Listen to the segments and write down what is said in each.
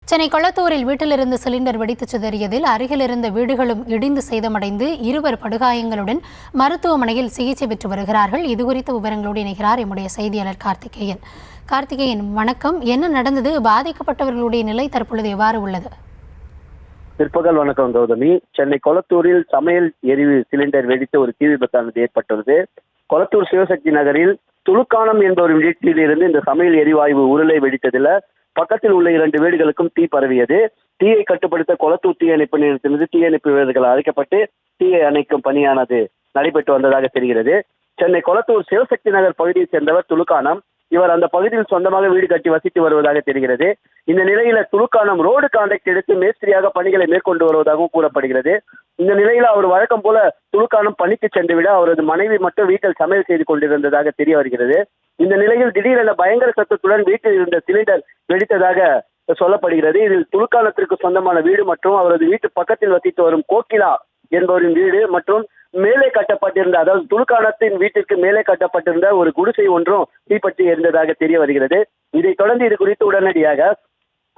சென்னை கொளத்தூரில் வீட்டிலிருந்து சிலிண்டர் வெடித்து சிதறியதில் அருகில் இருந்த வீடுகளும் இடிந்து சேதமடைந்து இருவர் படுகாயங்களுடன் மருத்துவமனையில் சிகிச்சை பெற்று வருகிறார்கள். இதுகுறித்த விவரங்களோடு இணைகிறார் எம்முடைய செய்தியாளர் கார்த்திகேயன். கார்த்திகேயன், வணக்கம். என்ன நடந்தது? பாதிக்கப்பட்டவர்களுடைய நிலை தற்பொழுது எவ்வாறு உள்ளது? பிற்பகல் வணக்கம் கௌதமி. சென்னை கொளத்தூரில் சமையல் எரிவு சிலிண்டர் வெடித்து ஒரு தீ விபத்தானது ஏற்பட்டுள்ளது. கொளத்தூர் சிவசக்தி நகரில் துலுக்கானம் என்பவர் வீட்டில் இருந்து இந்த சமையல் எரிவாயு உருளை வெடித்ததில் பக்கத்தில் உள்ள 2 வீடுகளுக்கும் தீ பரவியது. தீயை கட்டுப்படுத்த கொளத்தூர் தீயணைப்பு நிலையத்திலிருந்து தீயணைப்பு வீரர்கள் அழைக்கப்பட்டு தீயை அணைக்கும் பணியானது நடைபெற்று வந்ததாக தெரிகிறது. சென்னை கொளத்தூர் சிவசக்தி நகர் பகுதியைச் சேர்ந்தவர் துலுக்கானம். இவர் அந்த பகுதியில் சொந்தமாக வீடு கட்டி வசித்து வருவதாக தெரிகிறது. இந்த நிலையில துலுக்கானம் ரோடு கான்ட்ராக்ட் எடுத்து மேஸ்திரியாக பணிகளை மேற்கொண்டு வருவதாகவும் கூறப்படுகிறது. இந்த நிலையில அவர் வழக்கம் போல துலுக்கானம் பணிக்கு சென்று விட அவரது மனைவி மட்டும் வீட்டில் சமையல் செய்து கொண்டிருந்ததாக தெரிய வருகிறது. இந்த நிலையில் திடீரென பயங்கர சத்தத்துடன் வீட்டில் இருந்த சிலிண்டர் வெடித்ததாக சொல்லப்படுகிறது. இதில் துலுக்கானத்திற்கு சொந்தமான வீடு மற்றும் அவரது வீட்டு பக்கத்தில் வசித்து வரும் கோகிலா என்பவரின் வீடு மற்றும் மேலே கட்டப்பட்டிருந்த, அதாவது துலுக்கானத்தின் வீட்டிற்கு மேலே கட்டப்பட்டிருந்த ஒரு குடிசை ஒன்றும் தீப்பற்றி எரிந்ததாக தெரிய வருகிறது. இதைத் தொடர்ந்து இது குறித்து உடனடியாக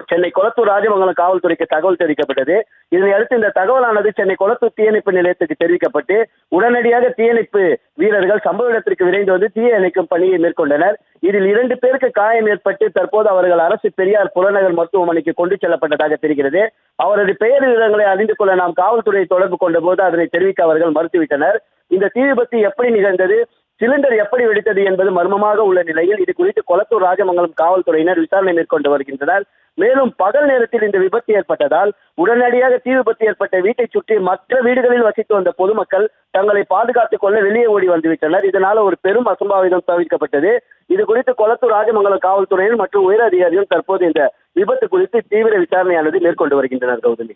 சென்னை கொளத்தூர் ராஜமங்கலம் காவல்துறைக்கு தகவல் தெரிவிக்கப்பட்டது. இதனை அடுத்து இந்த தகவலானது சென்னை கொளத்தூர் தீயணைப்பு நிலையத்துக்கு தெரிவிக்கப்பட்டு உடனடியாக தீயணைப்பு வீரர்கள் சம்பவ இடத்திற்கு விரைந்து வந்து தீயை அணைக்கும் பணியை மேற்கொண்டனர். இதில் 2 பேருக்கு காயம் ஏற்பட்டு தற்போது அவர்கள் அரசு பெரியார் புறநகர் மருத்துவமனைக்கு கொண்டு செல்லப்பட்டதாக தெரிகிறது. அவரது பெயர் விவரங்களை அறிந்து கொள்ள நாம் காவல்துறையை தொடர்பு கொண்ட போது அதனை தெரிவிக்க அவர்கள் மறுத்துவிட்டனர். இந்த தீ விபத்து எப்படி நிகழ்ந்தது, சிலிண்டர் எப்படி வெடித்தது என்பது மர்மமாக உள்ள நிலையில் இது குறித்து கொளத்தூர் ராஜமங்கலம் காவல்துறையினர் விசாரணை மேற்கொண்டு வருகின்றனர். மேலும் பகல் நேரத்தில் இந்த விபத்து ஏற்பட்டதால் உடனடியாக தீ விபத்து ஏற்பட்ட வீட்டை சுற்றி மற்ற வீடுகளில் வசித்து வந்த பொதுமக்கள் தங்களை பாதுகாத்துக் கொள்ள வெளியே ஓடி வந்துவிட்டனர். இதனால ஒரு பெரும் அசம்பாவிதம் தவிர்க்கப்பட்டது. இது குறித்து கொளத்தூர் ராஜமங்கலம் காவல்துறையினர் மற்றும் உயர் அதிகாரிகள் தற்போது இந்த விபத்து குறித்து தீவிர விசாரணையானது மேற்கொண்டு வருகின்றனர். கௌதமி,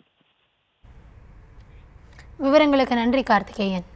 விவரங்களுக்கு நன்றி கார்த்திகேயன்.